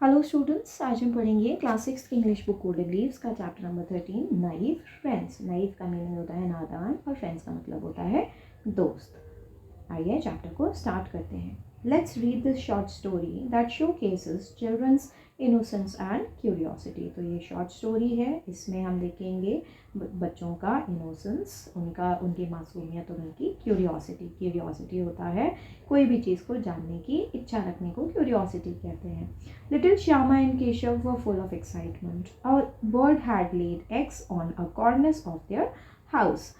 Hello students, आज हम पढ़ेंगे क्लास 6 की इंग्लिश बुक कोड बिलीव्स का chapter number 13 naive friends. Naive का मीनिंग होता है नादान और फ्रेंड्स का मतलब होता है दोस्त। आइए चैप्टर को स्टार्ट करते हैं। Let's read this short story that showcases children's innocence and curiosity. तो ये शॉर्ट स्टोरी है, इसमें हम देखेंगे बच्चों का इनोसेंस, उनकी मासूमियत और उनकी क्यूरियोसिटी। क्यूरियोसिटी होता है कोई भी चीज़ को जानने की इच्छा रखने को क्यूरियोसिटी कहते हैं। Little Shyama and Keshav were full of excitement. A bird had laid eggs on a cornice of their house.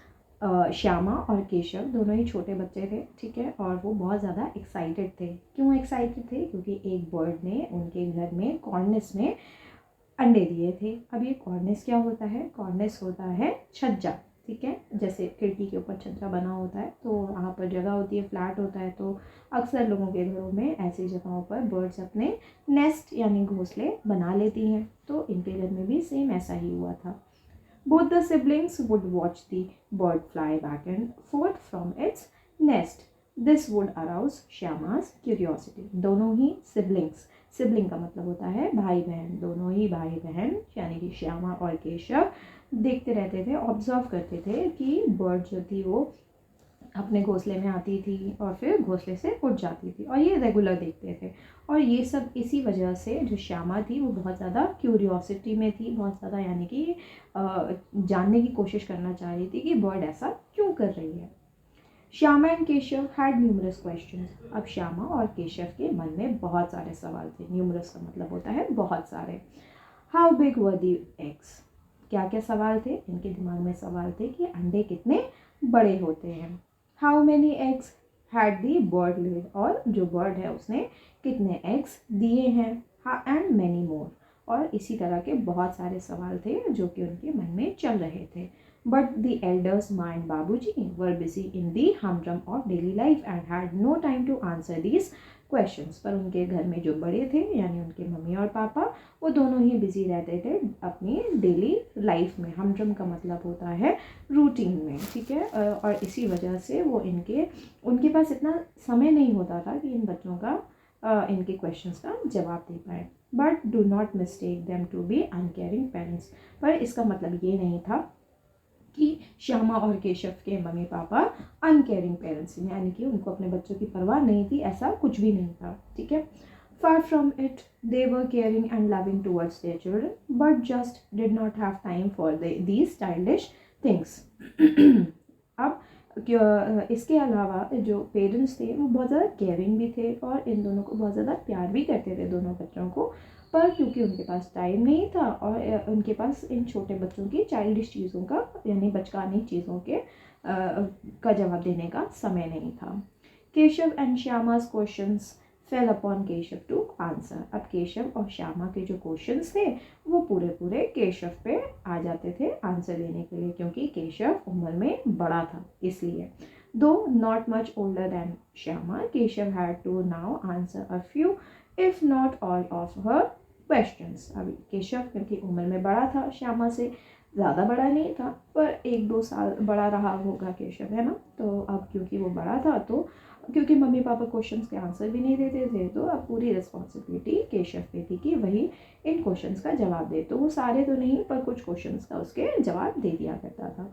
Shyama और केशव दोनों ही छोटे बच्चे थे, ठीक है, और वो बहुत ज़्यादा एक्साइटेड थे। क्यों एक्साइटेड थे? क्योंकि एक बर्ड ने उनके घर में कॉर्निस में अंडे दिए थे। अब ये कॉर्निस क्या होता है? कॉर्निस होता है छज्जा, ठीक है। जैसे खिड़की के ऊपर छज्जा बना होता है तो वहाँ पर जगह होती है, फ्लैट होता है, तो अक्सर लोगों के घरों में ऐसी जगहों पर बर्ड्स अपने नेस्ट यानी घोंसले बना लेती हैं। तो इनके घर में भी सेम ऐसा ही हुआ था। Both the siblings would watch the bird fly back and forth from its nest. This would arouse Shyama's curiosity. दोनों ही siblings, सिबलिंग का मतलब होता है भाई बहन, दोनों ही भाई बहन यानी कि श्यामा और केशव देखते रहते थे, ऑब्जर्व करते थे कि बर्ड जो थी वो अपने घोंसले में आती थी और फिर घोंसले से उड़ जाती थी, और ये रेगुलर देखते थे। और ये सब इसी वजह से जो श्यामा थी वो बहुत ज़्यादा क्यूरियोसिटी में थी, बहुत ज़्यादा यानी कि जानने की कोशिश करना चाह रही थी कि बर्ड ऐसा क्यों कर रही है। Shyama and Keshav had numerous questions. अब श्यामा और केशव के मन में बहुत सारे सवाल थे। न्यूमरस का मतलब होता है बहुत सारे। How big were the eggs? क्या क्या सवाल थे इनके दिमाग में? सवाल थे कि अंडे कितने बड़े होते हैं। How many eggs had the bird laid? और जो बर्ड है उसने कितने एग्स दिए हैं। एंड मैनी मोर, और इसी तरह के बहुत सारे सवाल थे जो कि उनके मन में चल रहे थे। But the elders, Ma and Babuji, were busy in the humdrum of daily life and had no time to answer these questions. पर उनके घर में जो बड़े थे यानी उनके मम्मी और पापा, वो दोनों ही बिजी रहते थे अपनी डेली लाइफ में। हमड्रम का मतलब होता है रूटीन में, ठीक है। और इसी वजह से वो उनके पास इतना समय नहीं होता था कि इन बच्चों का इनके क्वेश्चंस का जवाब दे पाए। But do not mistake them to be uncaring parents. पर इसका मतलब ये नहीं था कि श्यामा और केशव के मम्मी पापा अनकेयरिंग पेरेंट्स यानी कि उनको अपने बच्चों की परवाह नहीं थी, ऐसा कुछ भी नहीं था, ठीक है। Far from it, they were caring and loving towards their children but just did not have time for these childish things. अब इसके अलावा जो पेरेंट्स थे वो बहुत ज़्यादा केयरिंग भी थे और इन दोनों को बहुत ज़्यादा प्यार भी करते थे, दोनों बच्चों को। पर क्योंकि उनके पास टाइम नहीं था और उनके पास इन छोटे बच्चों की चाइल्डिश चीज़ों का यानी बचकानी चीज़ों के का जवाब देने का समय नहीं था। Keshav and Shyama's questions fell upon Keshav to answer. अब केशव और श्यामा के जो क्वेश्चंस थे वो पूरे पूरे केशव पे आ जाते थे आंसर देने के लिए, क्योंकि केशव उम्र में बड़ा था इसलिए। Though not much older than Shyama, Keshav had to now answer a few if not all of her questions. अभी केशव क्योंकि उम्र में बड़ा था, श्यामा से ज़्यादा बड़ा नहीं था पर 1-2 साल बड़ा रहा होगा केशव, है ना। तो अब क्योंकि वो बड़ा था तो क्योंकि मम्मी पापा क्वेश्चंस के आंसर भी नहीं देते थे तो अब पूरी रिस्पॉन्सिबिलिटी केशव पे थी कि वही इन क्वेश्चंस का जवाब दे। तो वो सारे तो नहीं पर कुछ क्वेश्चंस का उसके जवाब दे दिया करता था।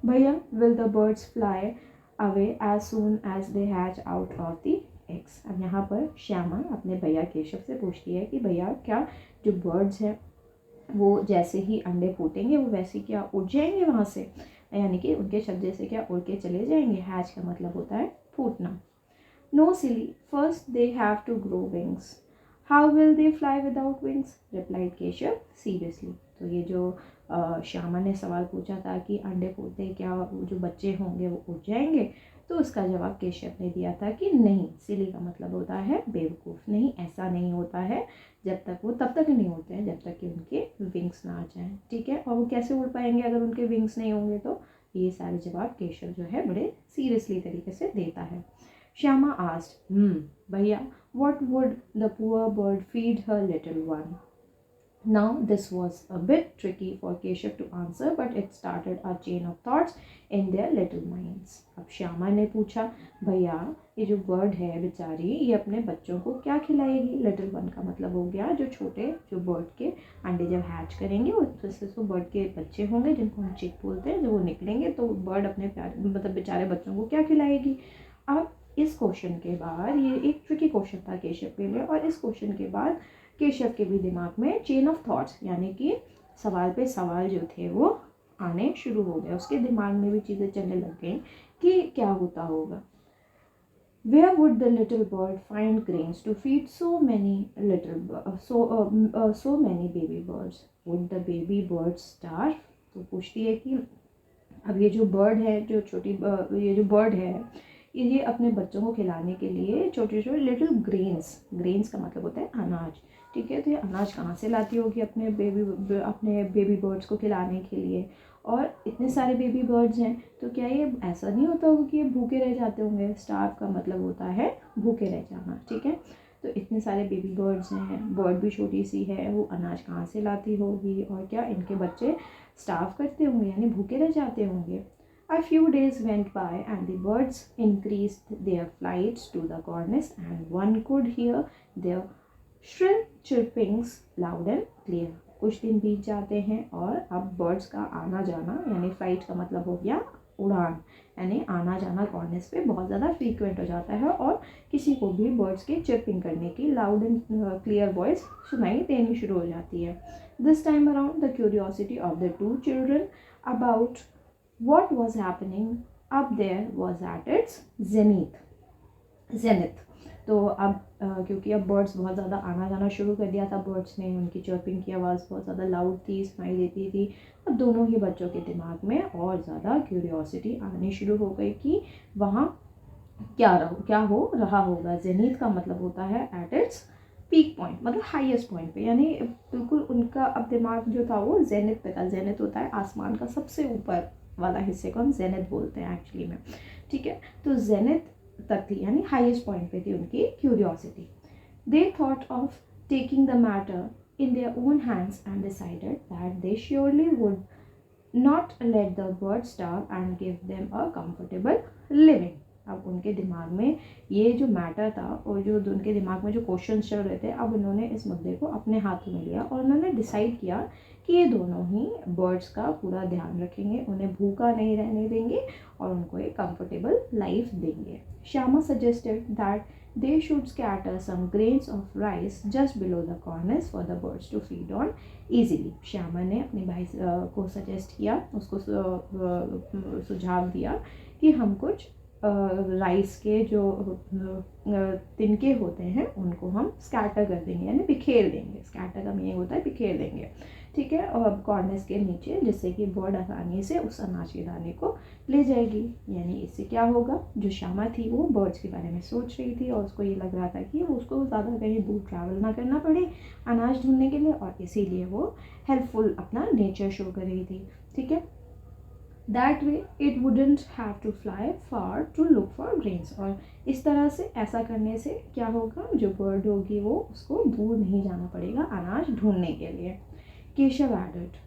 भैया, will the birds fly away as soon as they hatch out of the eggs? अब यहाँ पर श्यामा अपने भैया केशव से पूछती है कि भैया क्या जो बर्ड्स हैं वो जैसे ही अंडे फूटेंगे वो वैसे क्या उड़ जाएंगे वहाँ से, यानी कि उनके छज्जे से क्या उड़ के चले जाएंगे? हैच का मतलब होता है फूटना। No silly, first they have to grow wings. How will they fly without wings? Replied Keshav seriously. तो ये जो श्यामा ने सवाल पूछा था कि अंडे फूटते क्या जो बच्चे होंगे वो उड़ जाएंगे, तो उसका जवाब केशव ने दिया था कि नहीं। सिली का मतलब होता है बेवकूफ़, नहीं ऐसा नहीं होता है। जब तक वो तब तक नहीं उड़ते हैं जब तक कि उनके विंग्स ना आ जाएं, ठीक है। और वो कैसे उड़ पाएंगे अगर उनके विंग्स नहीं होंगे? तो ये सारे जवाब केशव जो है बड़े सीरियसली तरीके से देता है। श्यामा आस्क्ड, भैया, what would the poor bird feed her little one? Now this was a bit tricky for Keshav to answer, but it started a chain of thoughts in their little minds. अब श्यामा ने पूछा, भैया ये जो bird है बेचारी, ये अपने बच्चों को क्या खिलाएगी? लिटिल वन का मतलब हो गया जो छोटे, जो बर्ड के अंडे जब हैच करेंगे उससे तो बर्ड के बच्चे होंगे जिनको हम चिक बोलते हैं, जब वो निकलेंगे तो बर्ड अपने प्यारे मतलब बेचारे बच्चों को क्या खिलाएगी? अब इस क्वेश्चन के बाद, ये एक ट्रिकी क्वेश्चन था केशव के लिए, और इस क्वेश्चन के बाद केशव के भी दिमाग में चेन ऑफ थॉट्स यानी कि सवाल पे सवाल जो थे वो आने शुरू हो गए। उसके दिमाग में भी चीज़ें चलने लग गई कि क्या होता होगा। Where would the little bird find grains to feed so many so many baby birds? Would the baby birds starve? तो पूछती है कि अब ये जो बर्ड है, जो ये जो बर्ड है, ये अपने बच्चों को खिलाने के लिए छोटे छोटे लिटिल ग्रेन्स का मतलब होता है अनाज, ठीक है। तो ये अनाज कहाँ से लाती होगी अपने बेबी बर्ड्स को खिलाने के लिए? और इतने सारे बेबी बर्ड्स हैं तो क्या ये ऐसा नहीं होता होगा कि ये भूखे रह जाते होंगे? स्टार्व का मतलब होता है भूखे रह जाना, ठीक है। तो इतने सारे बेबी बर्ड्स हैं, बर्ड भी छोटी सी है, वो अनाज कहाँ से लाती होगी? और क्या इनके बच्चे स्टार्व करते होंगे यानी भूखे रह जाते होंगे? A few days went by and the birds increased their flights to the cornice and one could hear their shrill chirpings loud and clear. कुछ दिन बीत जाते हैं और अब बर्ड्स का आना जाना यानी फ्लाइट का मतलब हो गया उड़ान, यानी आना जाना कॉर्निस पे बहुत ज़्यादा फ्रीक्वेंट हो जाता है और किसी को भी बर्ड्स के चिर्पिंग करने की लाउड एंड क्लियर वॉइस सुनाई देनी शुरू हो जाती है। This time around the curiosity of the two children about what was happening up there was at its zenith। तो अब क्योंकि अब बर्ड्स बहुत ज़्यादा आना जाना शुरू कर दिया था, बर्ड्स ने उनकी चर्पिंग की आवाज़ बहुत ज़्यादा लाउड थी, सुनाई देती थी, और दोनों ही बच्चों के दिमाग में और ज़्यादा क्यूरियोसिटी आनी शुरू हो गई कि वहाँ क्या हो रहा होगा। जेनिथ का मतलब होता है एट इट्स पीक पॉइंट, मतलब हाईएस्ट पॉइंट पे, यानी बिल्कुल उनका अब दिमाग जो था वो जेनिथ पे था। जेनिथ होता है आसमान का सबसे ऊपर वाला हिस्से को हम जेनिथ बोलते हैं एक्चुअली में, ठीक है। तो जेनिथ तक थी यानी हाईएस्ट पॉइंट पे थी उनकी curiosity. They thought of taking the matter in their own hands and decided that they surely would not let the bird starve and give them a comfortable living. अब उनके दिमाग में ये जो मैटर था और जो उनके दिमाग में जो क्वेश्चन चल रहे थे, अब उन्होंने इस मुद्दे को अपने हाथों में लिया और उन्होंने डिसाइड किया कि ये दोनों ही बर्ड्स का पूरा ध्यान रखेंगे, उन्हें भूखा नहीं रहने देंगे और उनको एक कंफर्टेबल लाइफ देंगे। Shyama suggested that they should scatter some grains of rice just below the cornice for the birds to feed on easily। Shyama ने अपने भाई को सजेस्ट किया, उसको सुझाव दिया कि हम कुछ राइस के जो तिनके होते हैं उनको हम स्कैटर कर देंगे यानी बिखेर देंगे। स्कैटर का मीनिंग होता है बिखेर देंगे, ठीक है, और कॉर्निस के नीचे, जिससे कि बर्ड आसानी से उस अनाज के दाने को ले जाएगी। यानी इससे क्या होगा, जो श्यामा थी वो बर्ड्स के बारे में सोच रही थी और उसको ये लग रहा था कि उसको ज़्यादा कहीं दूर ट्रैवल ना करना पड़े अनाज ढूंढने के लिए, और इसीलिए वो हेल्पफुल अपना नेचर शो कर रही थी, ठीक है। That way it wouldn't have to fly far to look for grains। और इस तरह से ऐसा करने से क्या होगा, जो बर्ड होगी वो उसको दूर नहीं जाना पड़ेगा अनाज ढूंढने के लिए। Keshav added,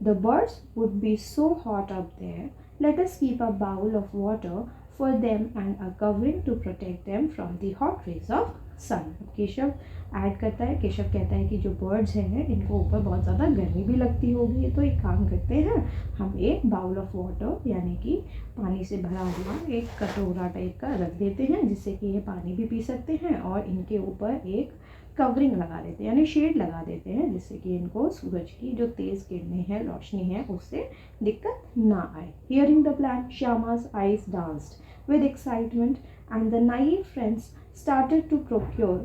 the birds would be so hot up there, let us keep a bowl of water for them and a covering to protect them from the hot rays of sun। Keshav add करता है, केशव कहता है कि जो birds हैं इनको ऊपर बहुत ज़्यादा गर्मी भी लगती होगी, तो एक काम करते हैं, हम एक बाउल ऑफ वाटर यानी कि पानी से भरा हुआ एक कटोरा टाइप का रख देते हैं, जिससे कि ये पानी भी पी सकते हैं, और इनके ऊपर एक कवरिंग लगा देते हैं यानी शेड लगा देते हैं, जिससे कि इनको सूरज की जो तेज़ किरणें हैं, रोशनी है, उससे दिक्कत ना आए। Hearing the plan, Shyama's eyes danced with excitement and the naive friends started to procure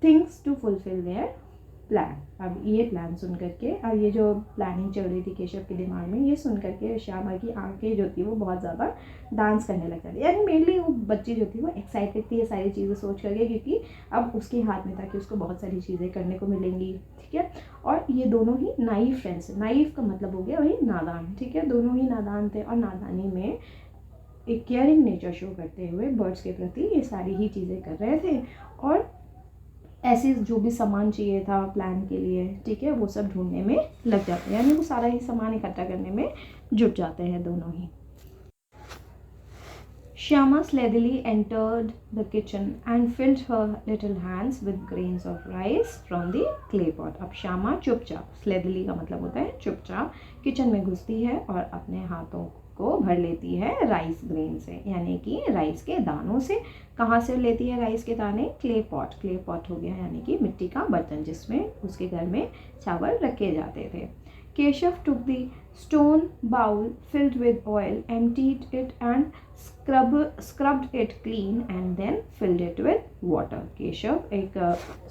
things to fulfill their plan. अब ये प्लान सुन करके, अब ये जो प्लानिंग चल रही थी केशव के दिमाग में, ये सुन करके श्यामा की आंखें जो थी वो बहुत ज़्यादा डांस करने लग जाती, यानी मेनली वो बच्ची जो थी वो एक्साइटेड थी ये सारी चीज़ें सोच करके, क्योंकि अब उसके हाथ में था कि उसको बहुत सारी चीज़ें करने को मिलेंगी, ठीक है। और ये दोनों ही नाइव फ्रेंड्स, नाइव का मतलब हो गया वही नादान, ठीक है, दोनों ही नादान थे और नादानी में एक केयरिंग नेचर शो करते हुए बर्ड्स के प्रति ये सारी ही चीज़ें कर रहे थे। और ऐसी जो भी सामान चाहिए था प्लान के लिए, ठीक है, वो सब ढूंढने में लग जाते हैं, यानी वो सारा ही सामान इकट्ठा करने में जुट जाते हैं दोनों ही। Shyama sleathily entered the kitchen and filled her little hands with grains of rice from the clay pot. अब श्यामा चुपचाप, sleathily का मतलब होता है चुपचाप, किचन में घुसती है और अपने हाथों को भर लेती है राइस ग्रेन से, यानी कि राइस के दानों से। कहाँ से लेती है राइस के दाने? Clay pot. क्ले पॉट हो गया यानी कि मिट्टी का बर्तन जिसमें उसके घर में चावल रखे जाते थे। Keshav took the stone bowl filled with oil, emptied it and scrubbed it clean and then filled it with water. Keshav एक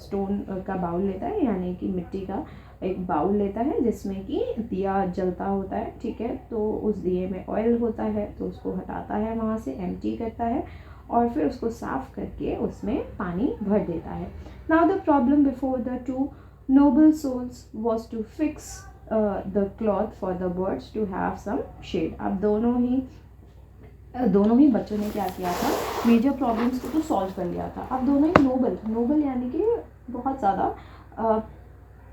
स्टोन का बाउल लेता है, यानी कि मिट्टी का एक बाउल लेता है जिसमें कि दिया जलता होता है, ठीक है, तो उस दिए में ऑयल होता है, तो उसको हटाता है वहाँ से, एम्प्टी करता है और फिर उसको साफ करके उसमें पानी भर देता है। Now the problem before the two noble souls was to fix the cloth for the birds to have some shade. अब दोनों ही बच्चों ने क्या किया था, मेजर प्रॉब्लम्स को तो सॉल्व कर लिया था। अब दोनों ही नोबल यानी कि बहुत ज़्यादा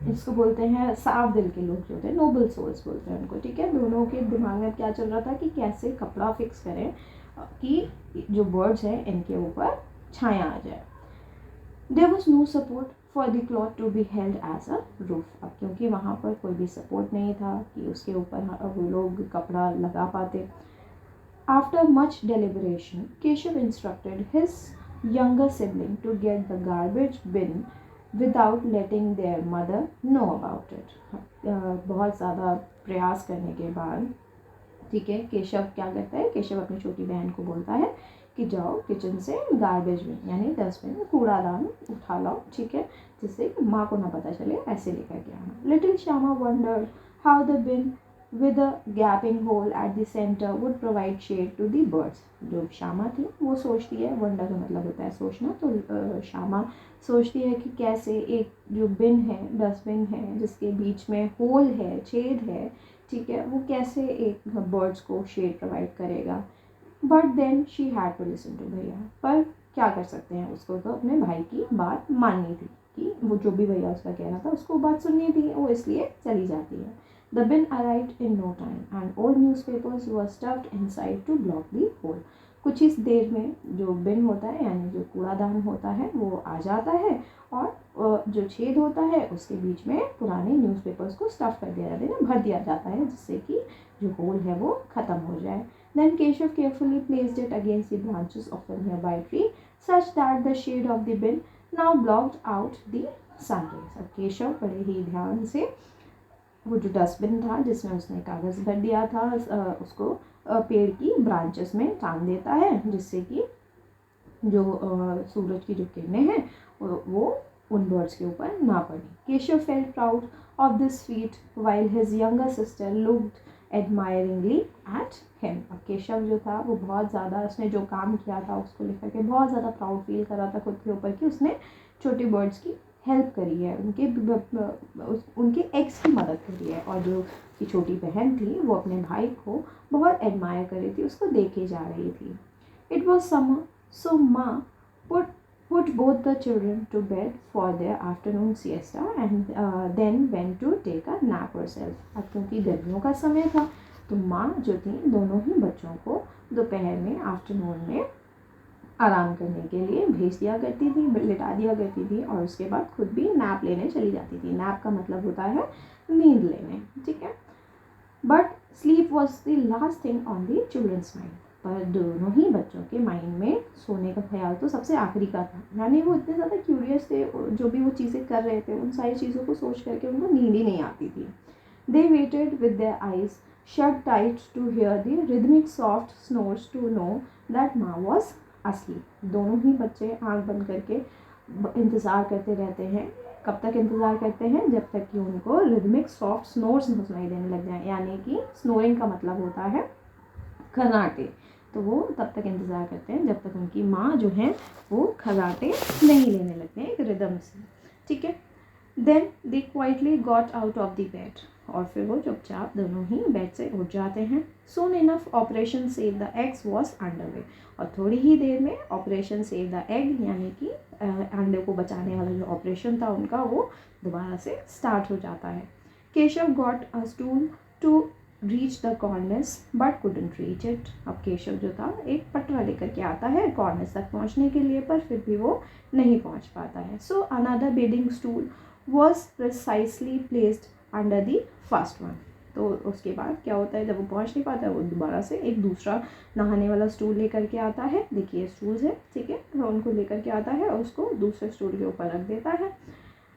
इसको बोलते हैं साफ दिल के लोग जो होते हैं, नोबल सोल्स बोलते हैं उनको, ठीक है। दोनों के दिमाग में क्या चल रहा था कि कैसे कपड़ा फिक्स करें कि जो बर्ड्स हैं इनके ऊपर छाया आ जाए। There was no support for the cloth to be held as a roof. अब क्योंकि वहाँ पर कोई भी सपोर्ट नहीं था कि उसके ऊपर वो लोग कपड़ा लगा पाते। After much deliberation, Keshav instructed his younger sibling to get the garbage bin without letting their mother know about it. बहुत ज़्यादा प्रयास करने के बाद, ठीक है, केशव क्या करता है, केशव अपनी छोटी बहन को बोलता है कि जाओ किचन से गार्बेज बिन यानी डस्टबिन कूड़ादान उठा लाओ, ठीक है, जिससे माँ को ना पता चले, ऐसे लेकर के आना। Little Shyama wondered how the bin with a gaping hole at the center would provide shade to the birds. जो श्यामा थी वो सोचती है, वंडर का मतलब होता है सोचना, तो श्यामा सोचती है कि कैसे एक जो बिन है, डस्टबिन है, जिसके बीच में होल है, छेद है, ठीक है, वो कैसे एक बर्ड्स को शेड प्रोवाइड करेगा। But then she had to listen to भैया, पर क्या कर सकते हैं, उसको तो अपने भाई की बात माननी थी कि वो जो भी भैया उसका कह रहा था उसको बात सुननी थी, वो इसलिए चली जाती है। The bin arrived in no time and old newspapers were stuffed inside to block the hole. कुछ ही देर में जो बिन होता है यानी जो कूड़ादान होता है वो आ जाता है और जो छेद होता है उसके बीच में पुराने न्यूज़पेपर्स को स्टफ़ कर दिया जाता है, भर दिया जाता है, जिससे कि जो होल है वो ख़त्म हो जाए। Then Keshav carefully placed it against the branches of the nearby tree such that the shade of the bin now blocked out the sun rays. अब केशव बड़े ही ध्यान से वो जो डस्टबिन था जिसमें उसने कागज़ भर दिया था उसको पेड़ की ब्रांचेस में टांग देता है, जिससे कि जो सूरज की जो किरणें हैं वो उन बर्ड्स के ऊपर ना पड़ी। Keshav felt proud of this feat while his younger sister looked admiringly at him. अब केशव जो था वो बहुत ज़्यादा, उसने जो काम किया था उसको लेकर के बहुत ज़्यादा प्राउड फील कर रहा था खुद के ऊपर कि उसने छोटे बर्ड्स की हेल्प करी है, उनके एग्स की मदद करी है। और जो की छोटी बहन थी वो अपने भाई को बहुत एडमायर कर रही थी, उसको देखे जा रही थी। इट वॉज समर सो माँ put both the children to bed for their afternoon siesta and then went to take a nap herself. अब क्योंकि गर्मियों का समय था तो माँ जो थी दोनों ही बच्चों को दोपहर में, आफ्टरनून में आराम करने के लिए भेज दिया करती थी, लिटा दिया करती थी और उसके बाद खुद भी नैप लेने चली जाती थी। नैप का मतलब होता है नींद लेने, ठीक है। But sleep was the last thing on the children's mind. पर दोनों ही बच्चों के माइंड में सोने का ख्याल तो सबसे आखिरी का था, यानी वो इतने ज़्यादा क्यूरियस थे, जो भी वो चीज़ें कर रहे थे उन सारी चीज़ों को सोच करके उनको नींद ही नहीं आती थी। They waited with their eyes shut tight to hear the rhythmic soft snores to know that माँ was asleep. दोनों ही बच्चे आँख बंद करके इंतज़ार करते रहते हैं। कब तक इंतज़ार करते हैं? जब तक कि उनको रिदमिक सॉफ्ट स्नोर्स सुनाई देने लग जाए, यानी कि स्नोरिंग का मतलब होता है खर्राटे। तो वो तब तक इंतज़ार करते हैं जब तक उनकी माँ जो है वो खर्राटे नहीं लेने लगते हैं एक रिदम से, ठीक है। Then they quietly got out of the bed और फिर वो चुपचाप दोनों ही बेड से उठ जाते हैं। सून enough operation save the eggs was underway, और थोड़ी ही देर में ऑपरेशन सेव द एग यानी कि अंडे को बचाने वाला जो ऑपरेशन था उनका वो दोबारा से स्टार्ट हो जाता है। Keshav got a stool to reach the cornice but couldn't reach it. अब केशव जो था एक पटरा लेकर के आता है कॉर्निस तक पहुंचने के लिए, पर फिर भी वो नहीं पहुंच पाता है। So another bedding stool was precisely placed under the first one. तो उसके बाद क्या होता है, जब वो पहुंच नहीं पाता है वो दोबारा से एक दूसरा नहाने वाला स्टूल लेकर के आता है। देखिए स्टूल्स है, ठीक है, तो उनको लेकर के आता है और उसको दूसरे स्टूल के ऊपर रख देता है।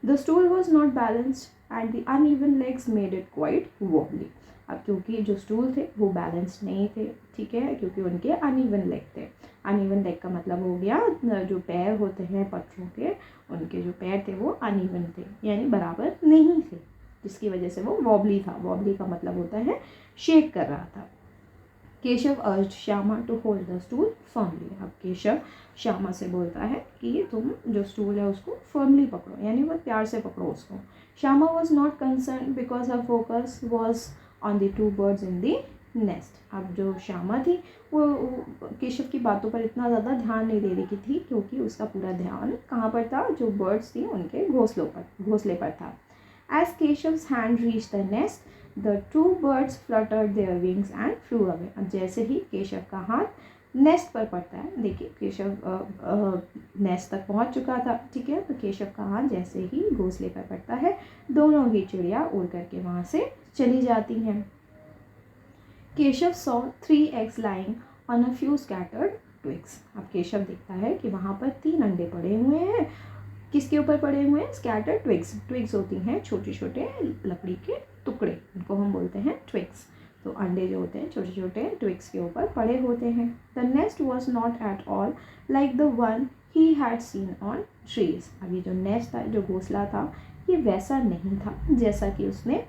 The stool was not balanced and the uneven legs made it quite wobbly. अब क्योंकि जो स्टूल थे वो बैलेंस्ड नहीं थे, ठीक है, क्योंकि उनके अनइवन लेग थे। अनइवन लेग का मतलब हो गया जो पैर होते हैं पटरों के, उनके जो पैर थे वो अनइवन थे, यानी बराबर नहीं थे, जिसकी वजह से वो वॉबली था। वॉबली का मतलब होता है शेक कर रहा था। Keshav urged Shyama to hold the stool firmly. अब केशव श्यामा से बोलता है कि तुम जो स्टूल है उसको फर्मली पकड़ो, यानी बहुत प्यार से पकड़ो उसको। Shyama was not concern because her focus was on the two birds in the nest. अब जो श्यामा थी वो केशव की बातों पर इतना ज़्यादा ध्यान नहीं दे रही थी, क्योंकि उसका पूरा ध्यान कहाँ पर था, जो बर्ड्स थी उनके घोंसले पर था। As Keshav's hand reached the nest, the two birds fluttered their wings and flew away. अब जैसे ही केशव का हाथ नेस्ट पर पड़ता है, देखिए केशव नेस्ट तक पहुंच चुका था, ठीक है, तो केशव का हाथ जैसे ही घोंसले पर पड़ता है दोनों ही चिड़िया उड़ करके वहाँ से चली जाती हैं। Keshav saw 3 eggs lying on a few scattered twigs. अब केशव देखता है कि वहाँ पर 3 अंडे पड़े हुए हैं। किसके ऊपर पड़े हुए हैं? Scattered twigs. ट्विग्स होती हैं छोटे छोटे लकड़ी के टुकड़े, उनको हम बोलते हैं ट्विग्स। तो अंडे जो होते हैं छोटे छोटे ट्विग्स के ऊपर पड़े होते हैं। The nest was not at all like the one he had seen on trees. अब ये जो नेस्ट था, जो घोंसला था, ये वैसा नहीं था जैसा कि उसने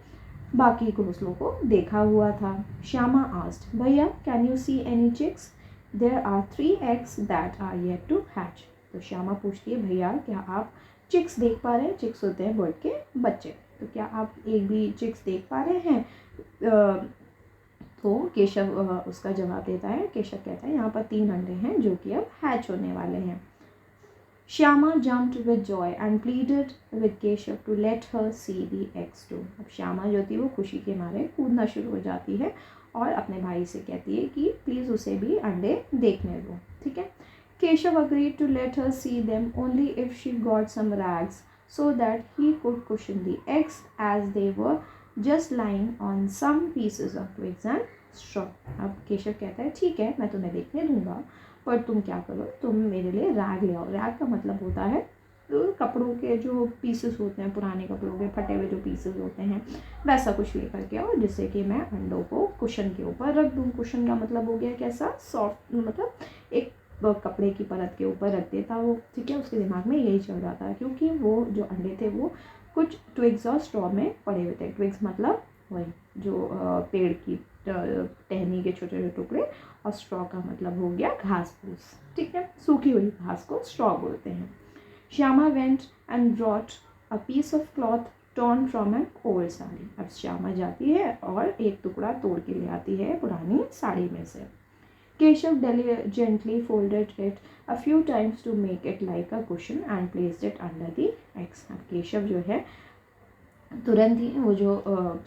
बाकी घोंसलों को देखा हुआ था। श्यामा आस्क्ड, भैया can you see any chicks? There are 3 eggs that are yet to hatch. तो श्यामा पूछती है, भैया क्या आप चिक्स देख पा रहे हैं? चिक्स होते हैं बर्ड के बच्चे, तो क्या आप एक भी चिक्स देख पा रहे हैं? तो केशव उसका जवाब देता है। केशव कहता है यहाँ पर 3 अंडे हैं जो कि अब हैच होने वाले हैं। Shyama jumped with joy and pleaded with Keshav to let her see the eggs too. अब श्यामा जो थी वो खुशी के मारे कूदना शुरू हो जाती है और अपने भाई से कहती है कि प्लीज़ उसे भी अंडे देखने दो, ठीक है। Keshav agreed to let her see them only if she got some rags so that he could cushion the eggs as they were just lying on some pieces of twigs and straw. अब केशव कहता है ठीक है मैं तुम्हें देखने दूंगा, पर तुम क्या करो, तुम मेरे लिए रैग ले आओ। रैग का मतलब होता है तो कपड़ों के जो पीसेस होते हैं, पुराने कपड़ों के फटे हुए जो पीसेस होते हैं, वैसा कुछ लेकर के आओ जिससे कि मैं अंडों को कुशन के ऊपर रख दूँ। कुशन का मतलब हो गया कैसा, सॉफ्ट, मतलब एक कपड़े की परत के ऊपर रख देता वो, ठीक है। उसके दिमाग में यही चल रहा था, क्योंकि वो जो अंडे थे वो कुछ ट्विग्स और स्ट्रॉ में पड़े हुए थे। ट्विग्स मतलब वही जो पेड़ की टहनी के छोटे छोटे टुकड़े, और स्ट्रॉ का मतलब हो गया घास फूस, ठीक है, सूखी हुई घास को स्ट्रॉ बोलते हैं। Shyama went and brought a piece of cloth torn from an old sari. अब श्यामा जाती है और एक टुकड़ा तोड़ के ले आती है पुरानी साड़ी में से। Keshav gently folded it a few times to make it like a cushion and placed it under the eggs. अब केशव जो है तुरंत ही वो जो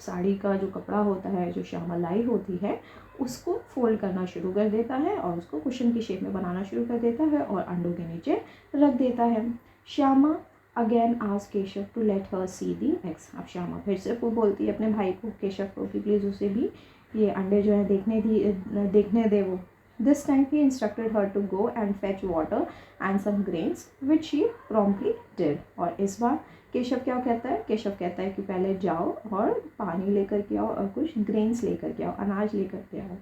साड़ी का जो कपड़ा होता है, जो श्यामा लाई होती है, उसको फोल्ड करना शुरू कर देता है और उसको कुशन की शेप में बनाना शुरू कर देता है और अंडों के नीचे रख देता है। श्यामा अगेन आज Keshav to let her see the eggs. अब श्यामा फिर से वो बोलती है अपने भाई को, केशव को, कि प्लीज़ उसे भी ये अंडे जो है देखने दे वो। This time he instructed her to go and fetch water and some grains, which she promptly did. और इस बार केशव क्या कहता है? केशव कहता है कि पहले जाओ और पानी लेकर के आओ और कुछ ग्रेन्स लेकर के आओ, अनाज लेकर के आओ।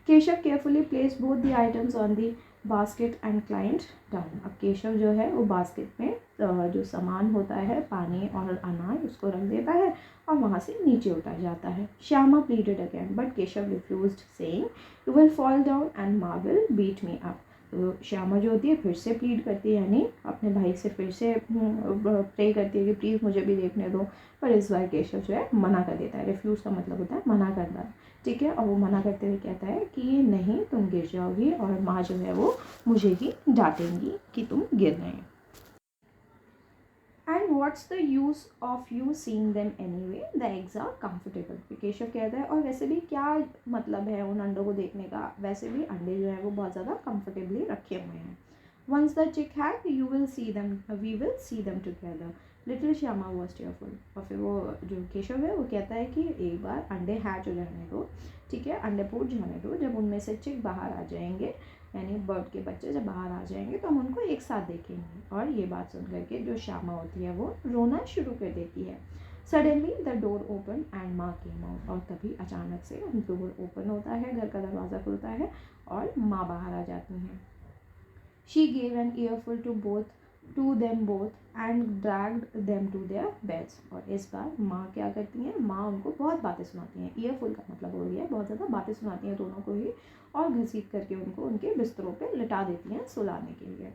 Keshav carefully place both the items on the basket and client down. अब केशव जो है वो बास्केट में जो सामान होता है, पानी और अनाज, उसको रख देता है और वहाँ से नीचे उतर जाता है। Shyama pleaded again but Keshav refused, saying, "You will fall down and Ma will beat me up." Shyama जो होती है फिर से प्लीड करती है, यानी अपने भाई से फिर से प्रे करती है कि प्लीज़ मुझे भी देखने दो, पर इस बार केशव जो है मना कर देता है। रिफ्यूज़ का मतलब होता है मना करना, ठीक है। और वो मना करते हुए कहता है कि नहीं, तुम गिर जाओगी और माँ जो है वो मुझे ही डांटेंगी कि तुम गिर रहे हैं। And what's the use of you seeing them anyway, the eggs are comfortable. Keshav कहता है और वैसे भी क्या मतलब है उन अंडों को देखने का, वैसे भी अंडे जो है वो बहुत ज़्यादा कंफर्टेबली रखे हुए हैं। Once the chick hatch you will see them, we will see them together, little Shyama was tearful. और फिर वो जो केशव है वो कहता है कि एक बार अंडे हैच हो जाने दो, ठीक है, अंडे फूट जाने दो, जब उनमें से चिक बाहर आ जाएंगे, यानी बर्ड के बच्चे जब बाहर आ जाएंगे तो हम उनको एक साथ देखेंगे। और ये बात सुन करके जो श्यामा होती है वो रोना शुरू कर देती है। Suddenly the door open and माँ केम आउट, और तभी अचानक से डोर ओपन होता है, घर का दरवाज़ा खुलता है और माँ बाहर आ जाती हैं। She gave an earful to them both and dragged them to their beds. और इस बार माँ क्या करती हैं, माँ उनको बहुत बातें सुनाती हैं। ईयरफुल का मतलब हो गया बहुत ज़्यादा बातें सुनाती हैं दोनों को ही, और घसीट करके उनको उनके बिस्तरों पे लिटा देती हैं सुलाने के लिए।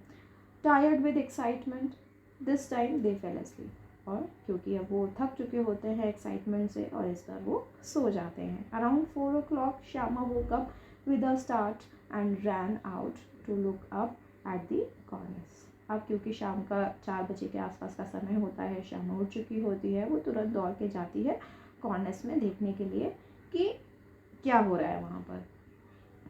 Tired with excitement this time they fail asleep, और क्योंकि अब वो थक चुके होते हैं एक्साइटमेंट से, और इस बार वो सो जाते हैं। Around 4 o'clock Shyama woke up with a start and ran out to look up at the cornice। अब क्योंकि शाम का 4 बजे के आसपास का समय होता है, श्यामा उठ चुकी होती है, वो तुरंत दौड़ के जाती है कॉर्निस में देखने के लिए कि क्या हो रहा है वहाँ पर।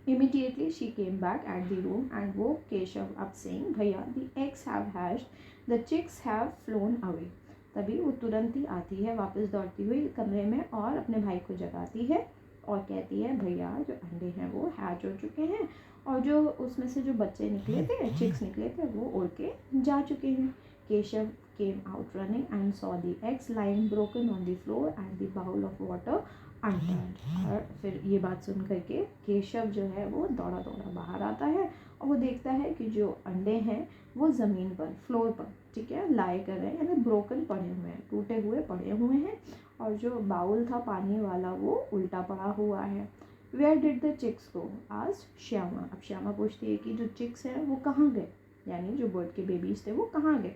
Immediately she came back at the room and woke Keshav up saying, "भैया, the eggs have hatched, the chicks have flown away." तभी वो तुरंत ही आती है वापस दौड़ती हुई कमरे में और अपने भाई को जगाती है और कहती है, भैया जो अंडे हैं वो हैच हो चुके हैं और जो उसमें से जो बच्चे निकले थे, चिक्स निकले थे, वो उड़ के जा चुके हैं। Keshav came out running and saw the eggs lying broken on the floor and the bowl of water unturned। और फिर ये बात सुन करके केशव जो है वो दौड़ा दौड़ा बाहर आता है और वो देखता है कि जो अंडे हैं वो ज़मीन पर, फ्लोर पर, ठीक है, लाए कर रहे हैं, यानी ब्रोकन पड़े हुए हैं, टूटे हुए पड़े हुए हैं, और जो बाउल था पानी वाला वो उल्टा पड़ा हुआ है। वेयर डिड द चिक्स गो, आज श्यामा। अब श्यामा पूछती है कि जो चिक्स हैं वो कहाँ गए, यानी जो बर्ड के बेबीज थे वो कहाँ गए।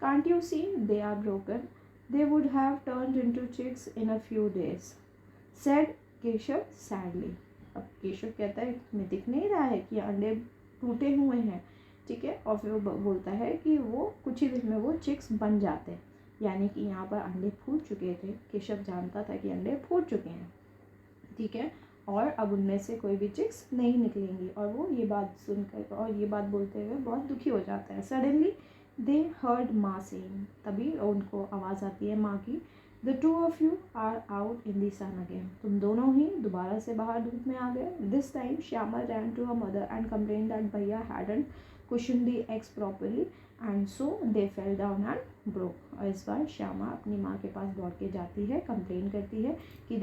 Can't you see they are broken, they would have turned into chicks in a few days, said Keshav sadly. अब केशव कहता है तुम्हें दिख नहीं रहा है कि अंडे टूटे हुए हैं, ठीक है, और फिर वो बोलता है कि वो कुछ ही दिन में वो चिक्स बन जाते हैं, यानी कि यहाँ पर अंडे फूट चुके थे। केशव जानता था कि अंडे फूट चुके हैं, ठीक है, और अब उनमें से कोई भी चिक्स नहीं निकलेंगी। और वो ये बात सुनकर और ये बात बोलते हुए बहुत दुखी हो जाता है। सडनली दे हर्ड माँ सेइंग, तभी उनको आवाज़ आती है माँ की, the two of you are out in the sun again, तुम दोनों ही दोबारा से बाहर धूप में आ गए। This time Shyama ran to her mother and complained that भैया hadn't cushion the eggs properly and so they fell down and broke. और इस बार श्यामा अपनी माँ के पास दौड़ के जाती है, कंप्लेन करती है कि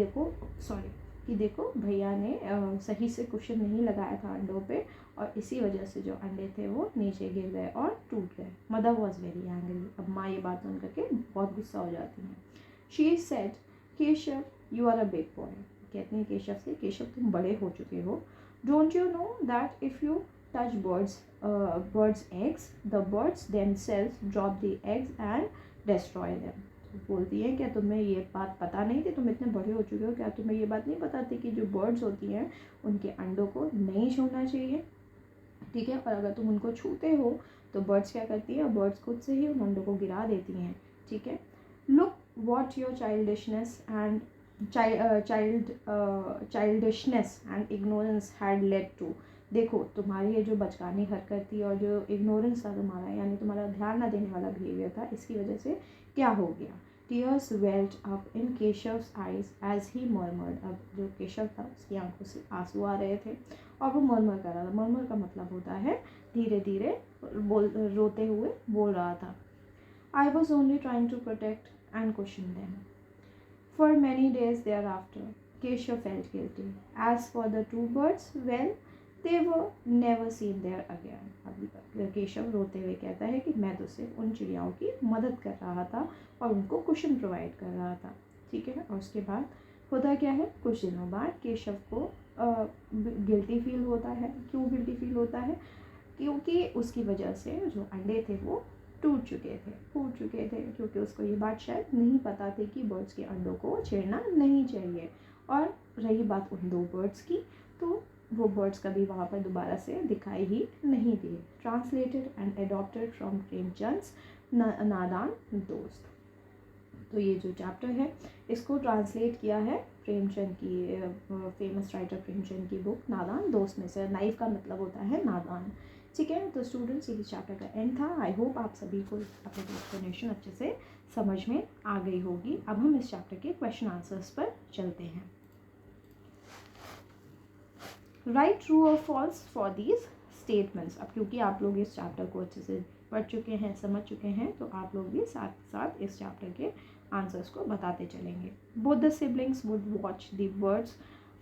देखो भैया ने सही से कुशन नहीं लगाया था अंडों पे, और इसी वजह से जो अंडे थे वो नीचे गिर गए और टूट गए। Mother was very angry. अब माँ ये बात सुन करके बहुत गुस्सा हो जाती हैं। She said, Keshav you are a big boy, कहती हैं केशव से, केशव तुम बड़े हो चुके हो। Don't you know that if you touch birds eggs, the birds themselves drop the eggs and destroy them। बोलती है क्या तुम्हें ये बात पता नहीं थी, तुम इतने बड़े हो चुके हो, क्या तुम्हें ये बात नहीं पता थी कि जो बर्ड्स होती हैं उनके अंडों को नहीं छूना चाहिए, ठीक है, और अगर तुम उनको छूते हो तो बर्ड्स क्या करती है, बर्ड्स खुद से ही उन अंडों को गिरा देती हैं, ठीक है। Look what your childishness and ignorance had led to, देखो तुम्हारी ये जो बचकानी हरकत थी और जो इग्नोरेंस था तुम्हारा, यानी तुम्हारा ध्यान ना देने वाला बिहेवियर था, इसकी वजह से क्या हो गया। Tears welled up in Keshav's eyes as he murmured, अब जो केशव था उसकी आंखों से आंसू आ रहे थे और वो मर्मर कर रहा था। मर्मर का मतलब होता है धीरे धीरे रोते हुए बोल रहा था। I was only trying to protect and question them. For many days thereafter Keshav felt guilty. As for the two birds, well they were never seen there again। अब केशव रोते हुए कहता है कि मैं तो सिर्फ उन चिड़ियाओं की मदद कर रहा था और उनको कुशन प्रोवाइड कर रहा था, ठीक है। और उसके बाद होता क्या है, कुछ दिनों बाद केशव को गिल्टी फील होता है। क्यों गिल्टी फील होता है, क्योंकि उसकी वजह से जो अंडे थे वो टूट चुके थे, फूट चुके थे, क्योंकि उसको ये बात शायद नहीं पता थी कि बर्ड्स के अंडों को छेड़ना नहीं चाहिए। और रही बात उन 2 बर्ड्स की, तो वो बर्ड्स कभी वहाँ पर दोबारा से दिखाई ही नहीं दिए। ट्रांसलेटेड एंड एडॉप्टेड फ्रॉम प्रेमचंद्स नादान दोस्त। तो ये जो चैप्टर है इसको ट्रांसलेट किया है प्रेमचंद की, फेमस राइटर प्रेमचंद की बुक नादान दोस्त में से। नाइफ का मतलब होता है नादान। ठीक है, तो स्टूडेंट्स ये चैप्टर का एंड था। आई होप आप सभी को अपनी एक्सप्लेनेशन अच्छे से समझ में आ गई होगी। अब हम इस चैप्टर के क्वेश्चन आंसर्स पर चलते हैं। राइट ट्रू और फॉल्स फॉर दीज स्टेटमेंट्स। अब क्योंकि आप लोग इस चैप्टर को अच्छे से पढ़ चुके हैं, समझ चुके हैं, तो आप लोग भी साथ साथ इस चैप्टर के आंसर्स को बताते चलेंगे। Both the siblings would watch the birds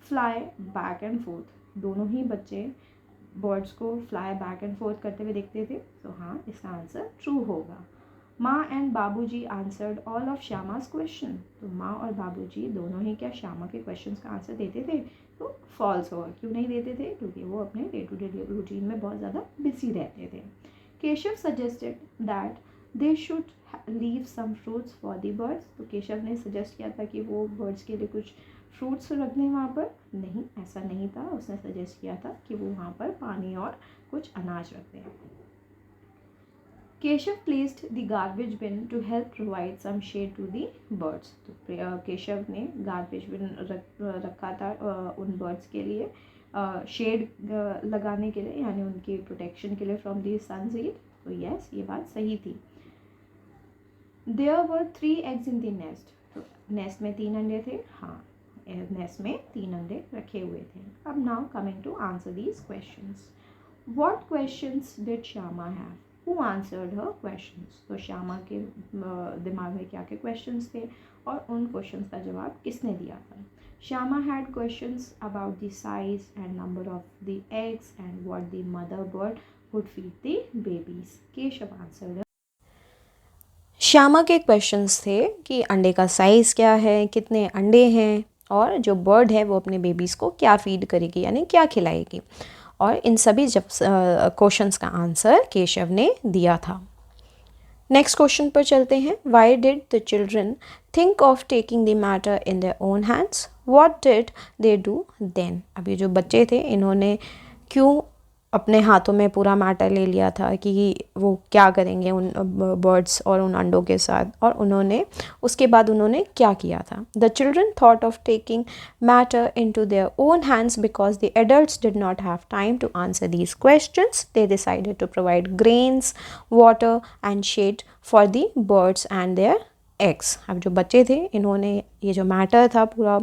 fly back and fourth. दोनों ही बच्चे बर्ड्स को फ्लाई बैक एंड फोर्थ करते हुए देखते थे, तो हाँ, इसका आंसर ट्रू होगा। माँ एंड बाबूजी आंसर्ड ऑल ऑफ श्यामास क्वेश्चन। तो माँ और बाबूजी दोनों ही क्या श्यामा के क्वेश्चंस का आंसर देते थे? तो फॉल्स होगा। क्यों नहीं देते थे? क्योंकि वो अपने डे टू डे रूटीन में बहुत ज़्यादा बिजी रहते थे। Keshav suggested that they should leave some fruits for the birds. तो केशव ने सजेस्ट किया था कि वो बर्ड्स के लिए कुछ फ्रूट्स रख दें वहाँ पर। नहीं, ऐसा नहीं था। उसने सजेस्ट किया था कि वो वहाँ पर पानी और कुछ अनाज रख दें। Keshav placed the garbage bin to help provide some shade to the birds. तो केशव ने गार्बेज बिन रखा था उन बर्ड्स के लिए शेड लगाने के लिए, यानी उनकी प्रोटेक्शन के लिए फ्रॉम दी सन हीट। तो यस, ये बात सही थी। There were 3 eggs in the nest. तो नेस्ट में 3 अंडे थे। हाँ, नेस्ट में 3 अंडे रखे हुए थे। अब now coming to answer these questions. What questions did Shyama have? Who answered her questions? तो श्यामा के दिमाग में क्या क्या क्वेश्चंस थे और उन क्वेश्चंस का जवाब किसने दिया था? Shyama had questions about the size and number of the eggs and what the mother bird would feed the babies. Keshav answered. Shyama के क्वेश्चंस थे कि अंडे का साइज़ क्या है, कितने अंडे हैं, और जो बर्ड है वो अपने बेबीज़ को क्या फीड करेगी, यानी क्या खिलाएगी। और इन सभी जब क्वेश्चंस का आंसर केशव ने दिया था। नेक्स्ट क्वेश्चन पर चलते हैं। Why did the children think of taking the matter in their own hands? What did they do then? अब ये जो बच्चे थे, इन्होंने क्यों अपने हाथों में पूरा मैटर ले लिया था कि वो क्या करेंगे उन बर्ड्स और उन अंडों के साथ, और उन्होंने उसके बाद उन्होंने क्या किया था? The children thought of taking matter into their own hands because the adults did not have time to answer these questions. They decided to provide grains, water and shade for the birds and their eggs. अब जो बच्चे थे, इन्होंने ये जो matter था पूरा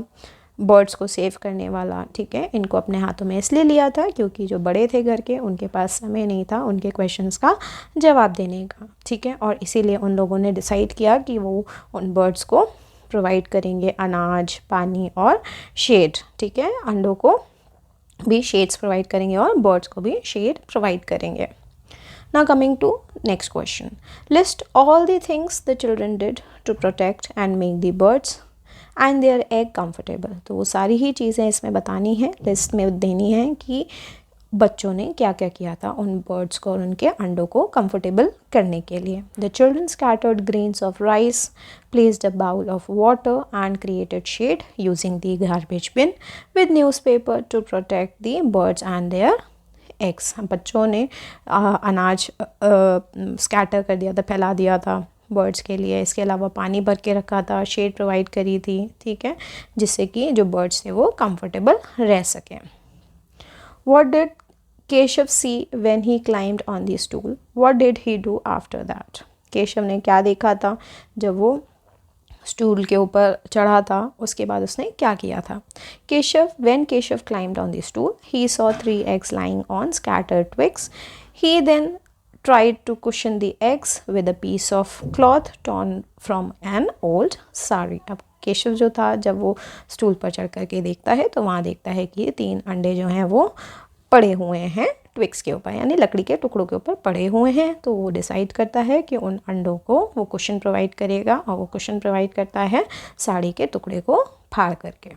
birds को सेव करने वाला, ठीक है, इनको अपने हाथों में इसलिए लिया था क्योंकि जो बड़े थे घर के, उनके पास समय नहीं था उनके क्वेश्चंस का जवाब देने का, ठीक है। और इसीलिए उन लोगों ने डिसाइड किया कि वो उन बर्ड्स को प्रोवाइड करेंगे अनाज, पानी और शेड, ठीक है। अंडों को भी शेड्स प्रोवाइड करेंगे और बर्ड्स को भी शेड प्रोवाइड करेंगे। Now coming to next question. List all the things the children did to protect and make the birds and their egg comfortable. तो वो सारी ही चीज़ें इसमें बतानी है, लिस्ट में देनी है कि बच्चों ने क्या क्या किया था उन बर्ड्स को और उनके अंडों को कंफर्टेबल करने के लिए। The children scattered grains of rice, placed a bowl of water and created shade using the garbage bin with newspaper to protect the birds and their eggs. बच्चों ने अनाज स्कैटर कर दिया था, फैला दिया था बर्ड्स के लिए। इसके अलावा पानी भर के रखा था, शेड प्रोवाइड करी थी, ठीक है, जिससे कि जो बर्ड्स थे वो कंफर्टेबल रह सकें। What did Keshav see when he climbed on the stool? What did he do after that? Keshav ने क्या देखा था जब वो स्टूल के ऊपर चढ़ा था, उसके बाद उसने क्या किया था? When Keshav climbed on the stool, he saw 3 eggs lying on scattered twigs. He then tried to cushion the eggs with a piece of cloth torn from an old sari. अब केशव जो था, जब वो स्टूल पर चढ़ करके देखता है तो वहाँ देखता है कि 3 अंडे जो हैं वो पड़े हुए हैं ट्विक्स के ऊपर, यानी लकड़ी के टुकड़ों के ऊपर पड़े हुए हैं। तो वो डिसाइड करता है कि उन अंडों को वो कुशन प्रोवाइड करेगा, और वो कुशन प्रोवाइड करता है साड़ी के टुकड़े को फाड़ करके।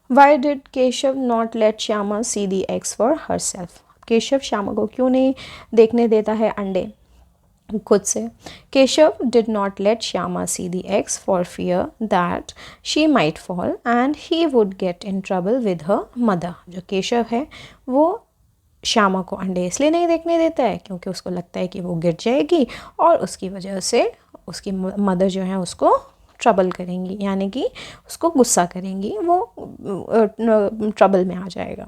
Why did Keshav not let Shyama see the eggs for herself? Keshav Shyama को क्यों नहीं देखने देता है अंडे खुद से? Keshav did not let Shyama see the eggs for fear that she might fall and he would get in trouble with her mother. जो केशव है वो श्यामा को अंडे इसलिए नहीं देखने देता है क्योंकि उसको लगता है कि वो गिर जाएगी और उसकी वजह से उसकी मदर जो है उसको ट्रबल करेंगी, यानी कि उसको गुस्सा करेंगी, वो ट्रबल में आ जाएगा।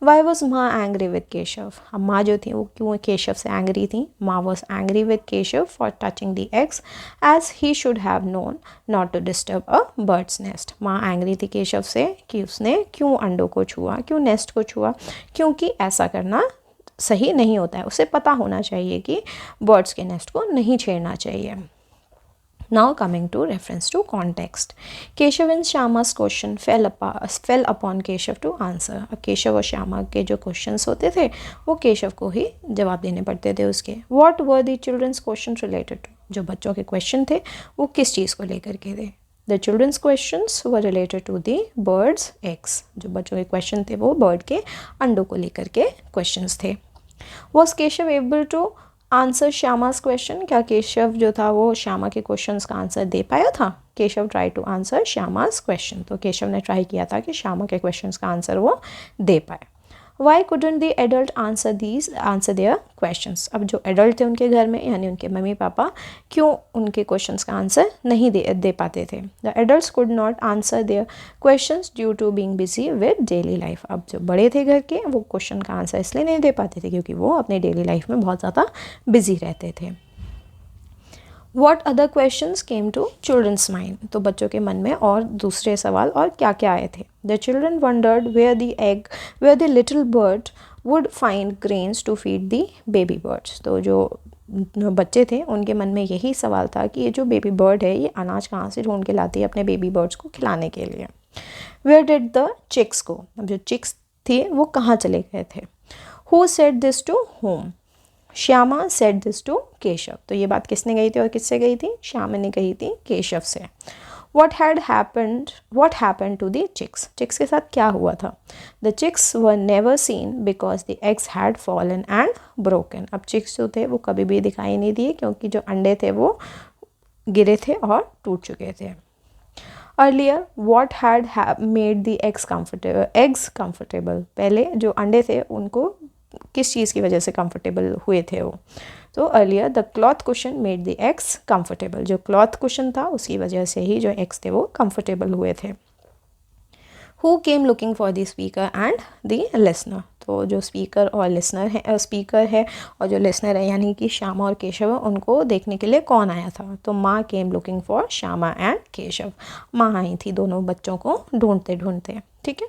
वाई वॉज माँ एंग्री विद केशव? अब माँ जो थी वो क्यों केशव से एंग्री थी? माँ was angry with Keshav for touching the eggs as he should have known not to disturb a bird's nest. माँ एंग्री थी केशव से कि उसने क्यों अंडों को छुआ, क्यों नेस्ट को छुआ, क्योंकि ऐसा करना सही नहीं होता है, उसे पता होना चाहिए कि बर्ड्स के नेस्ट को नहीं छेड़ना चाहिए। Now coming to reference to context. Keshav and Shyama's question fell upon Keshav to answer. अब केशव और श्यामा के जो क्वेश्चंस होते थे वो केशव को ही जवाब देने पड़ते थे उसके। What were the children's questions related to? जो बच्चों के क्वेश्चन थे वो किस चीज़ को लेकर के थे? The children's questions were related to the birds' eggs. जो बच्चों के क्वेश्चन थे वो बर्ड के अंडों को लेकर के क्वेश्चंस थे। Was Keshav able to answer Shyama's question? क्या केशव जो था वो श्यामा के क्वेश्चंस का आंसर दे पाया था? Keshav try to answer Shyama's question, तो केशव ने ट्राई किया था कि श्यामा के क्वेश्चंस का आंसर वो दे पाए। Why couldn't the adult answer their questions? अब जो एडल्ट थे उनके घर में यानी उनके मम्मी पापा क्यों उनके क्वेश्चंस का आंसर नहीं दे पाते थे? The adults could not answer their questions due to being busy with daily life. अब जो बड़े थे घर के वो क्वेश्चन का आंसर इसलिए नहीं दे पाते थे क्योंकि वो अपने डेली लाइफ में बहुत ज़्यादा बिजी रहते थे। What other questions came to children's mind? तो बच्चों के मन में और दूसरे सवाल और क्या क्या आए थे? The children wondered where the little bird would find grains to feed the baby birds. तो जो बच्चे थे उनके मन में यही सवाल था कि ये जो बेबी बर्ड है ये अनाज कहाँ से ढूंढ के लाती है अपने बेबी बर्ड्स को खिलाने के लिए। Where did the chicks go? अब जो चिक्स थे वो कहाँ चले गए थे? Who said this to whom? Shyama said this to Keshav. तो ये बात किसने कही थी और किससे कही थी? श्यामा ने कही थी केशव से। What happened to the chicks? Chicks के साथ क्या हुआ था? The chicks were never seen because the eggs had fallen and broken. अब चिक्स जो थे वो कभी भी दिखाई नहीं दिए क्योंकि जो अंडे थे वो गिरे थे और टूट चुके थे। Earlier, what had made the eggs comfortable? पहले जो अंडे थे उनको किस चीज़ की वजह से कंफर्टेबल हुए थे वो? तो earlier the cloth cushion made the eggs comfortable. जो क्लॉथ कुशन था उसकी वजह से ही जो एग्स थे वो कंफर्टेबल हुए थे। Who came looking for the speaker and the listener? तो जो स्पीकर है और जो लिसनर है यानी कि श्यामा और केशव उनको देखने के लिए कौन आया था? तो माँ came looking for Shyama and Keshav. माँ आई थी दोनों बच्चों को ढूंढते ढूंढते। ठीक है।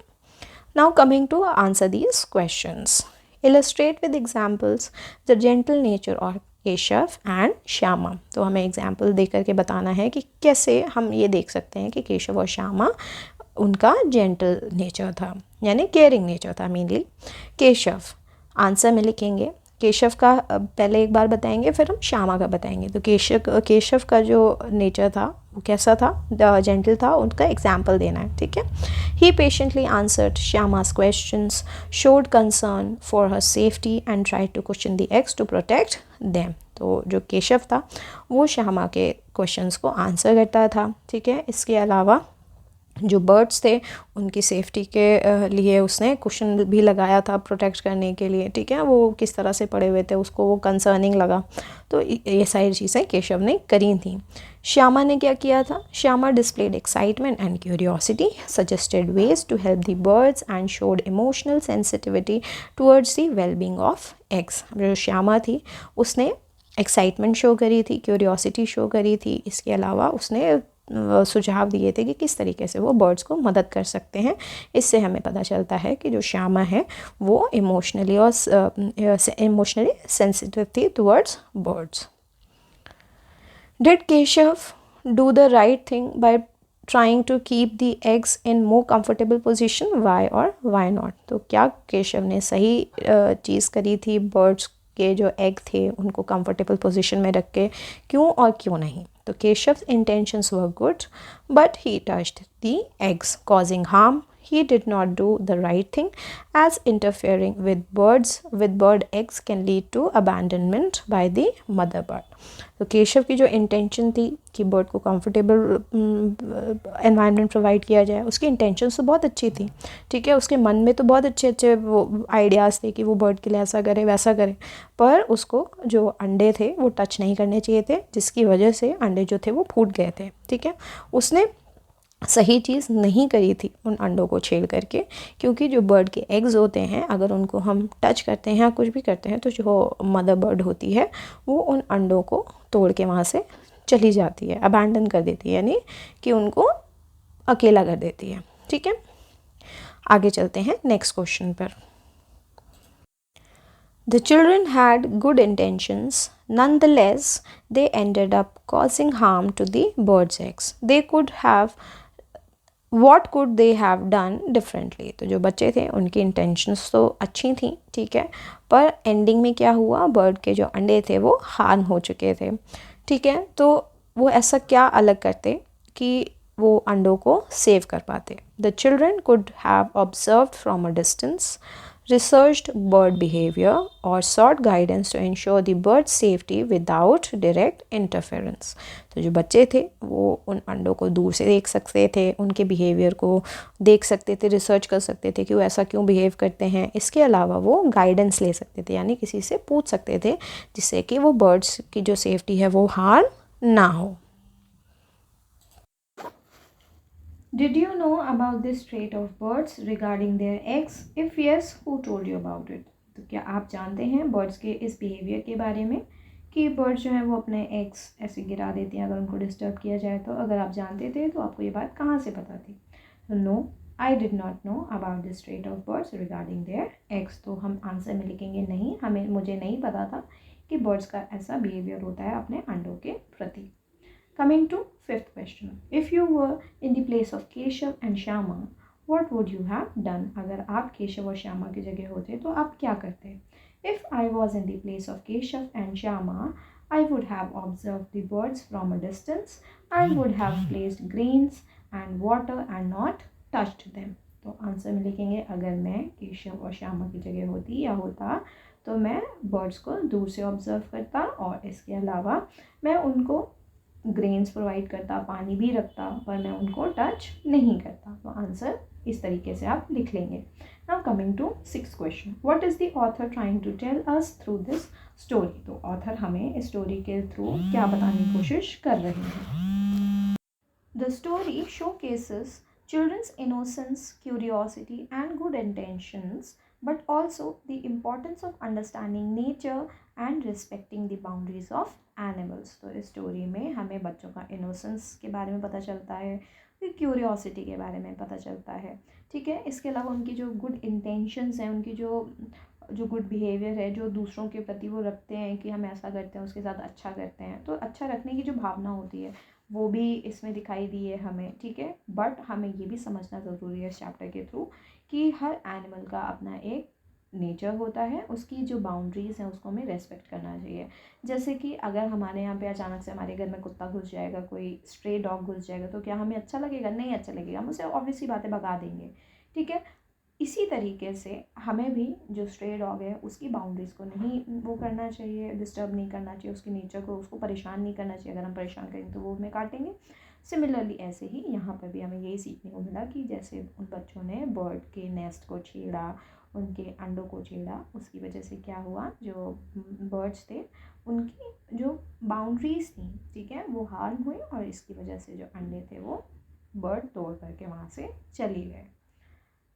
Now coming to answer these questions. Illustrate with examples the gentle nature of Keshav and Shyama. तो हमें एग्जाम्पल दे करके बताना है कि कैसे हम ये देख सकते हैं कि केशव और श्यामा उनका जेंटल नेचर था यानी केयरिंग नेचर था मेनली। केशव आंसर में लिखेंगे, केशव का पहले एक बार बताएंगे फिर हम श्यामा का बताएंगे। तो केशव का जो नेचर था वो कैसा था? जेंटल था, उनका एग्जाम्पल देना है। ठीक है। He patiently answered Shyama's questions, showed concern for her safety and try to question the eggs to protect them. तो जो केशव था वो श्यामा के क्वेश्चंस को आंसर करता था। ठीक है। इसके अलावा जो बर्ड्स थे उनकी सेफ्टी के लिए उसने कुशन भी लगाया था प्रोटेक्ट करने के लिए। ठीक है। वो किस तरह से पड़े हुए थे उसको वो कंसर्निंग लगा। तो ये सारी चीज़ें केशव ने करी थी। श्यामा ने क्या किया था? Shyama displayed excitement and curiosity, suggested ways to help the birds and showed emotional sensitivity towards the wellbeing of eggs. जो श्यामा थी उसने एक्साइटमेंट शो करी थी, क्यूरियोसिटी शो करी थी। इसके अलावा उसने सुझाव दिए थे कि किस तरीके से वो बर्ड्स को मदद कर सकते हैं। इससे हमें पता चलता है कि जो श्यामा है वो इमोशनली सेंसिटिव थी towards birds. Did Keshav do the right thing by trying to keep the eggs in more comfortable position? Why और वाई नॉट? तो क्या केशव ने सही चीज़ करी थी बर्ड्स के जो एग थे उनको कंफर्टेबल पोजीशन में रख के? क्यों और क्यों नहीं? तो Keshav's intentions were good but he touched the eggs causing harm. he did not do the right thing, as interfering with bird eggs can lead to abandonment by the mother bird. तो केशव की जो इंटेंशन थी कि bird को comfortable environment provide किया जाए, उसकी intentions तो बहुत अच्छी थी, ठीक है, उसके मन में तो बहुत अच्छे अच्छे वो आइडियाज़ थे कि वो बर्ड के लिए ऐसा करे वैसा करे, पर उसको जो अंडे थे वो टच नहीं करने चाहिए थे, जिसकी वजह से अंडे जो थे वो फूट गए थे, ठीक है। उसने सही चीज़ नहीं करी थी उन अंडों को छेड़ करके, क्योंकि जो बर्ड के एग्स होते हैं अगर उनको हम टच करते हैं या कुछ भी करते हैं तो जो मदर बर्ड होती है वो उन अंडों को तोड़ के वहाँ से चली जाती है, अबैंडन कर देती है, यानी कि उनको अकेला कर देती है, ठीक है। आगे चलते हैं नेक्स्ट क्वेश्चन पर। The children had good intentions. Nonetheless, they ended up causing harm to the bird's eggs. What could they have done differently? तो जो बच्चे थे उनकी इंटेंशंस तो अच्छी थी, ठीक है, पर एंडिंग में क्या हुआ, बर्ड के जो अंडे थे वो हार्म हो चुके थे, ठीक है। तो वो ऐसा क्या अलग करते कि वो अंडों को सेव कर पाते। The children could have observed from a distance, researched bird behavior, or sought guidance to ensure the bird's safety without direct interference. तो जो बच्चे थे वो उन अंडों को दूर से देख सकते थे, उनके बिहेवियर को देख सकते थे, रिसर्च कर सकते थे कि वो ऐसा क्यों बिहेव करते हैं। इसके अलावा वो गाइडेंस ले सकते थे, यानी किसी से पूछ सकते थे, जिससे कि वो बर्ड्स की जो सेफ्टी है वो हार्म ना हो। Did you know about this trait of birds regarding their eggs? If yes, who told you about it? तो क्या आप जानते हैं बर्ड्स के इस बिहेवियर के बारे में कि बर्ड्स जो हैं वो अपने एग्स ऐसे गिरा देती हैं अगर उनको डिस्टर्ब किया जाए तो। अगर आप जानते थे तो आपको ये बात कहाँ से पता थी? तो no, I did not know about this trait of birds regarding their eggs. तो हम आंसर में लिखेंगे नहीं, मुझे नहीं पता था कि बर्ड्स का ऐसा बिहेवियर होता है अपने अंडों के प्रति। Coming to fifth question, if you were in the place of Keshav and Shyama, what would you have done? अगर आप केशव और श्यामा की जगह होते तो आप क्या करते? If I was in the place of Keshav and Shyama, I would have observed the birds from a distance and would have placed grains and water and not touched them. तो आंसर में लिखेंगे अगर मैं केशव और श्यामा की जगह होती या होता तो मैं बर्ड्स को दूर से ऑब्जर्व करता और इसके अलावा मैं उनको ग्रेन्स प्रोवाइड करता, पानी भी रखता, पर मैं उनको टच नहीं करता। तो आंसर इस तरीके से आप लिख लेंगे। Now coming to sixth question, what is the author trying to tell us through this story? तो ऑथर हमें इस स्टोरी के थ्रू क्या बताने की कोशिश कर रहे हैं? The story showcases children's innocence, curiosity and good intentions, but also the importance of understanding nature and respecting the boundaries of animals. तो इस स्टोरी में हमें बच्चों का इनोसेंस के बारे में पता चलता है, क्यूरियोसिटी के बारे में पता चलता है, ठीक है। इसके अलावा उनकी जो गुड इंटेंशंस हैं, उनकी जो गुड बिहेवियर है जो दूसरों के प्रति वो रखते हैं कि हम ऐसा करते हैं उसके साथ अच्छा करते हैं, तो अच्छा रखने की जो भावना होती है वो भी इसमें दिखाई दी है हमें, ठीक है। बट हमें ये भी समझना ज़रूरी है इस चैप्टर के थ्रू कि हर एनिमल का अपना एक नेचर होता है, उसकी जो बाउंड्रीज़ हैं उसको हमें रेस्पेक्ट करना चाहिए। जैसे कि अगर हमारे यहाँ पे अचानक से हमारे घर में कुत्ता घुस जाएगा, कोई स्ट्रे डॉग घुस जाएगा, तो क्या हमें अच्छा लगेगा? नहीं अच्छा लगेगा, हम उसे ऑब्वियसली बातें भगा देंगे, ठीक है। इसी तरीके से हमें भी जो स्ट्रे डॉग है उसकी बाउंड्रीज़ को नहीं वो करना चाहिए, डिस्टर्ब नहीं करना चाहिए, उसके नेचर को, उसको परेशान नहीं करना चाहिए। अगर हम परेशान करेंगे तो वो हमें काटेंगे। सिमिलरली ऐसे ही यहाँ पर भी हमें यही सीखने को मिला कि जैसे उन बच्चों ने बर्ड के नेस्ट को छेड़ा, उनके अंडों को छेड़ा, उसकी वजह से क्या हुआ, जो बर्ड्स थे उनकी जो बाउंड्रीज़ थी, ठीक है, वो हार्म हुई और इसकी वजह से जो अंडे थे वो बर्ड तोड़ करके वहाँ से चली गए।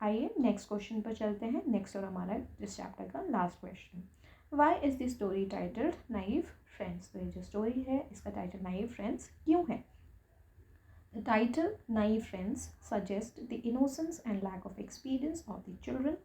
आइए नेक्स्ट क्वेश्चन पर चलते हैं। नेक्स्ट और हमारा इस चैप्टर का last question, why is the story titled naive friends? तो ये जो स्टोरी है इसका टाइटल नाइव फ्रेंड्स क्यों है? The title Naive Friends suggests the innocence and lack of experience of the children,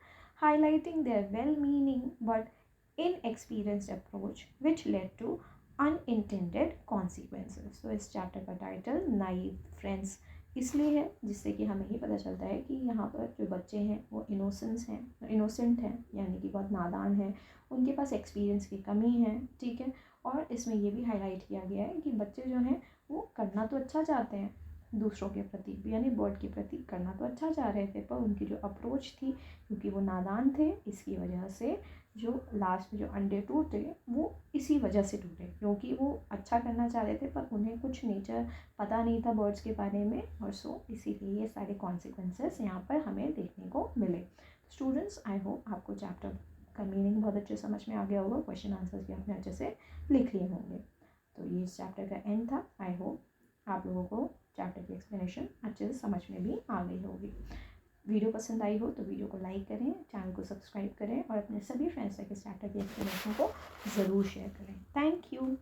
highlighting their well-meaning but inexperienced approach which led to unintended consequences. तो इस chapter का टाइटल Naive Friends इसलिए है जिससे कि हमें ये पता चलता है कि यहाँ पर जो बच्चे हैं वो इनोसेंट हैं, यानी कि बहुत नादान हैं, उनके पास एक्सपीरियंस की कमी है, ठीक है। और इसमें ये भी हाईलाइट किया गया है कि बच्चे जो हैं वो करना तो अच्छा चाहते हैं दूसरों के प्रति यानी बर्ड के प्रति करना तो अच्छा चाह रहे थे, पर उनकी जो अप्रोच थी, क्योंकि वो नादान थे, इसकी वजह से जो लास्ट में जो अंडे टूटे वो इसी वजह से टूटे, क्योंकि वो अच्छा करना चाह रहे थे पर उन्हें कुछ नेचर पता नहीं था बर्ड्स के बारे में, और सो इसीलिए ये सारे कॉन्सिक्वेंसेस यहाँ पर हमें देखने को मिले। स्टूडेंट्स, आई होप आपको चैप्टर का मीनिंग बहुत अच्छे समझ में आ गया होगा, क्वेश्चन आंसर्स भी आपने अच्छे से लिख लिए होंगे। तो ये इस चैप्टर का एंड था। आई होप आप लोगों को चैप्टर की एक्सप्लेनेशन अच्छे से समझ में भी आ गई होगी। वीडियो पसंद आई हो तो वीडियो को लाइक करें, चैनल को सब्सक्राइब करें और अपने सभी फ्रेंड्स तक इस चैप्टर की एक्सप्लेनेशन को ज़रूर शेयर करें। Thank you.